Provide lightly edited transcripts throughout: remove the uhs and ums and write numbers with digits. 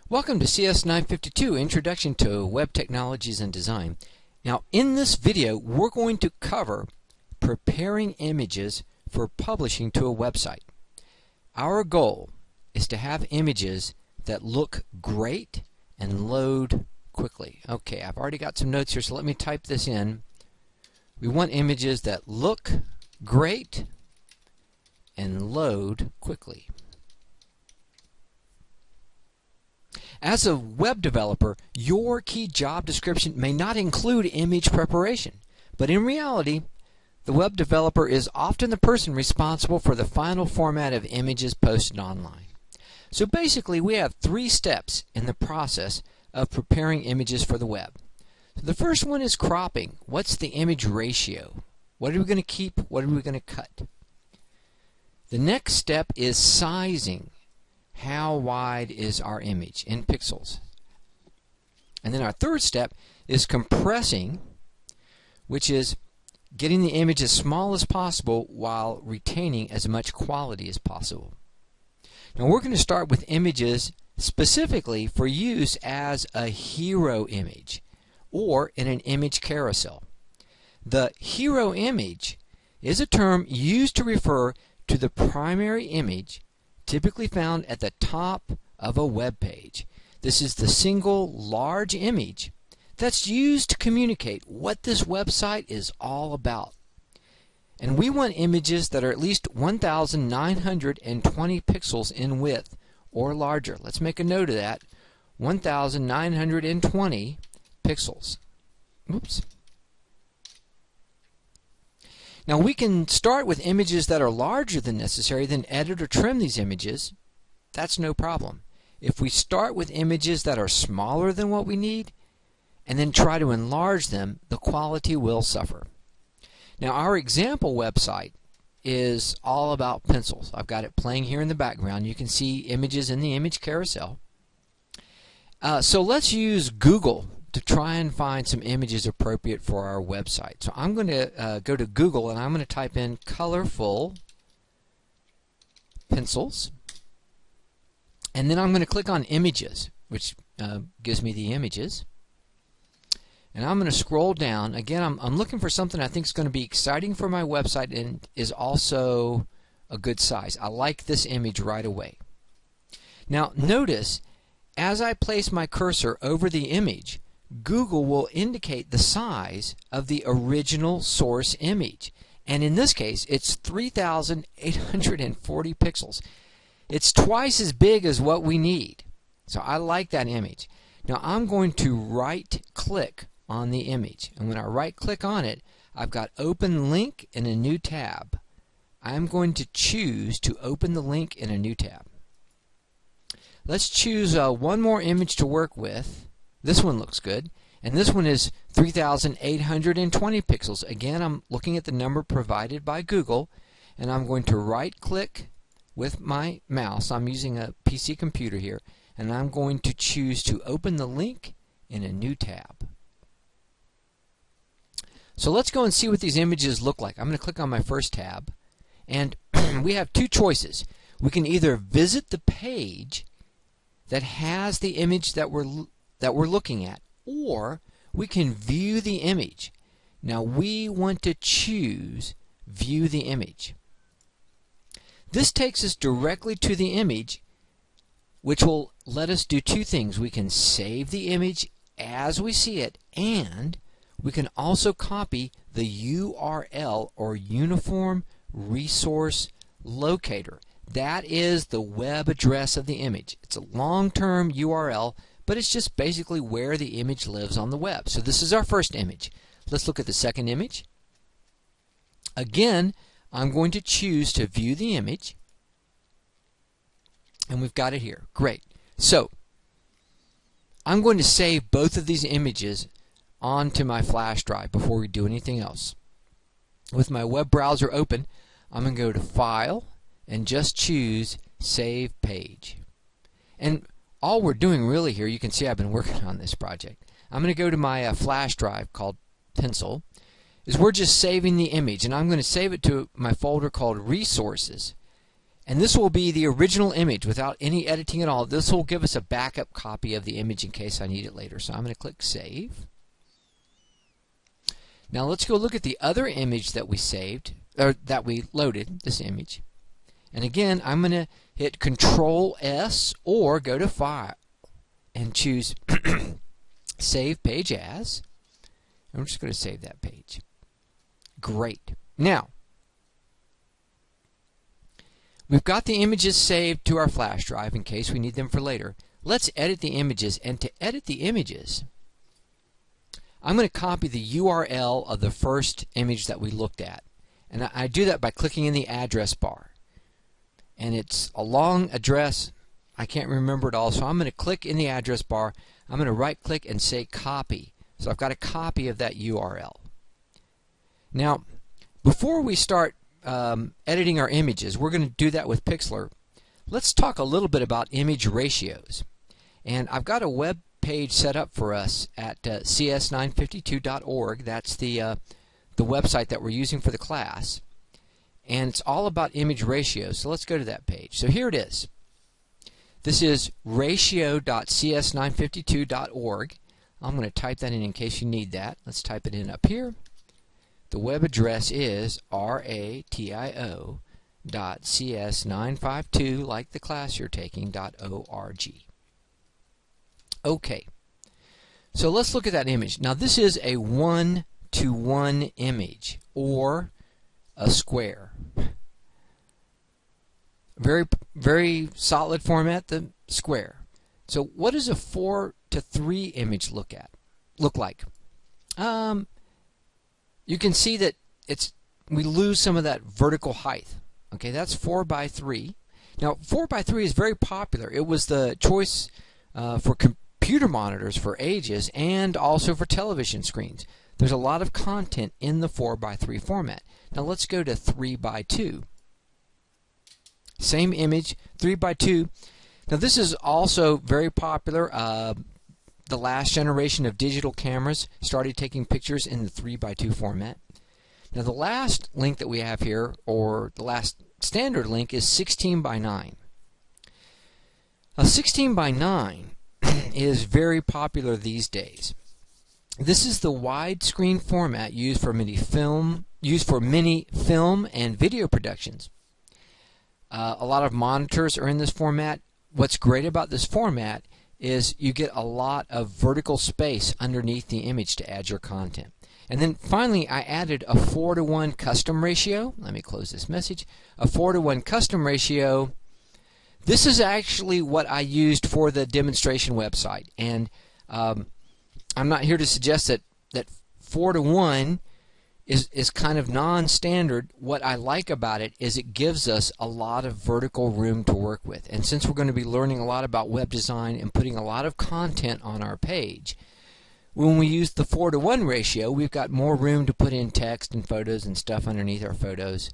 Welcome to cs952, Introduction to Web Technologies and Design. Now, in this video, we're going to cover preparing images for publishing to a website. Our goal is to have images that look great and load quickly. Okay, I've already got some notes here, so let me type this in. We want images that look great and load quickly. As a web developer, your key job description may not include image preparation, but in reality, the web developer is often the person responsible for the final format of images posted online. So basically, we have three steps in the process of preparing images for the web. So the first one is cropping. What's the image ratio? What are we going to keep? What are we going to cut? The next step is sizing. How wide is our image in pixels? And then our third step is compressing, which is getting the image as small as possible while retaining as much quality as possible. Now we're going to start with images specifically for use as a hero image or in an image carousel. The hero image is a term used to refer to the primary image typically found at the top of a web page. This is the single large image that's used to communicate what this website is all about. And we want images that are at least 1,920 pixels in width or larger. Let's make a note of that. 1,920 pixels. Oops. Now we can start with images that are larger than necessary, then edit or trim these images. That's no problem. If we start with images that are smaller than what we need, and then try to enlarge them, the quality will suffer. Now our example website is all about pencils. I've got it playing here in the background. You can see images in the image carousel. So let's use Google to try and find some images appropriate for our website. So I'm going to go to Google and I'm going to type in colorful pencils, and then I'm going to click on images, which gives me the images, and I'm going to scroll down. Again, I'm looking for something I think is going to be exciting for my website and is also a good size. I like this image right away. Now notice as I place my cursor over the image, Google will indicate the size of the original source image, and in this case it's 3,840 pixels. It's twice as big as what we need, so I like that image. Now I'm going to right click on the image, and when I right click on it, I've got open link in a new tab. I'm going to choose to open the link in a new tab. Let's choose one more image to work with. This one looks good, and this one is 3,820 pixels. Again, I'm looking at the number provided by Google, and I'm going to right click with my mouse. I'm using a PC computer here, and I'm going to choose to open the link in a new tab. So let's go and see what these images look like. I'm going to click on my first tab, and we have two choices. We can either visit the page that has the image that we're looking at, or we can view the image. Now we want to choose view the image. This takes us directly to the image, which will let us do two things. We can save the image as we see it, and we can also copy the URL, or Uniform Resource Locator. That is the web address of the image. It's a long-term URL, but it's just basically where the image lives on the web. So this is our first image. Let's look at the second image. Again, I'm going to choose to view the image, and we've got it here. Great. So I'm going to save both of these images onto my flash drive before we do anything else. With my web browser open, I'm going to go to File and just choose Save Page. And all we're doing really here, you can see I've been working on this project. I'm going to go to my flash drive called Pencil. We're just saving the image, and I'm going to save it to my folder called Resources. And this will be the original image without any editing at all. This will give us a backup copy of the image in case I need it later. So I'm going to click Save. Now let's go look at the other image that we saved, or that we loaded, this image. And again, I'm going to hit Control S or go to File and choose Save Page As. I'm just going to save that page. Great. Now, we've got the images saved to our flash drive in case we need them for later. Let's edit the images, and to edit the images, I'm going to copy the URL of the first image that we looked at. And I do that by clicking in the address bar. And it's a long address. I can't remember it all, so I'm going to click in the address bar. I'm going to right click and say copy. So I've got a copy of that URL. Now, before we start editing our images, we're going to do that with Pixlr. Let's talk a little bit about image ratios. And I've got a web page set up for us at cs952.org. That's the website that we're using for the class. And it's all about image ratios. So let's go to that page. So here it is. This is ratio.cs952.org. I'm going to type that in case you need that. Let's type it in up here. The web address is ratio.cs952, like the class you're taking, .org. Okay, so let's look at that image. Now this is a 1-to-1 image, or a square. Very solid format, the square. So what does a 4:3 image look like? You can see that we lose some of that vertical height. Okay, that's 4:3. Now 4:3 is very popular. It was the choice for computer monitors for ages and also for television screens. There's a lot of content in the 4:3 format. Now let's go to 3:2. Same image, 3:2. Now this is also very popular. The last generation of digital cameras started taking pictures in the 3:2 format. Now the last link that we have here, or the last standard link, is 16:9. Now 16:9 is very popular these days. This is the widescreen format used for many film and video productions. A lot of monitors are in this format. What's great about this format is you get a lot of vertical space underneath the image to add your content. And then finally, I added a 4:1 custom ratio. Let me close this message. A 4:1 custom ratio. This is actually what I used for the demonstration website. And I'm not here to suggest that 4:1 is kind of non-standard. What I like about it is it gives us a lot of vertical room to work with. And since we're going to be learning a lot about web design and putting a lot of content on our page, when we use the 4:1 ratio, we've got more room to put in text and photos and stuff underneath our photos,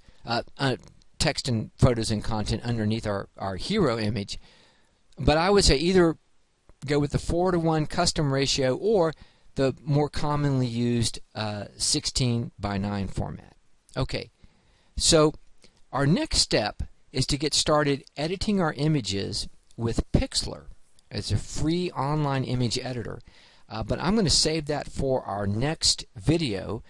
text and photos and content underneath our hero image. But I would say either go with the 4:1 custom ratio or the more commonly used 16:9 format. Okay, so our next step is to get started editing our images with Pixlr. It's a free online image editor, but I'm going to save that for our next video.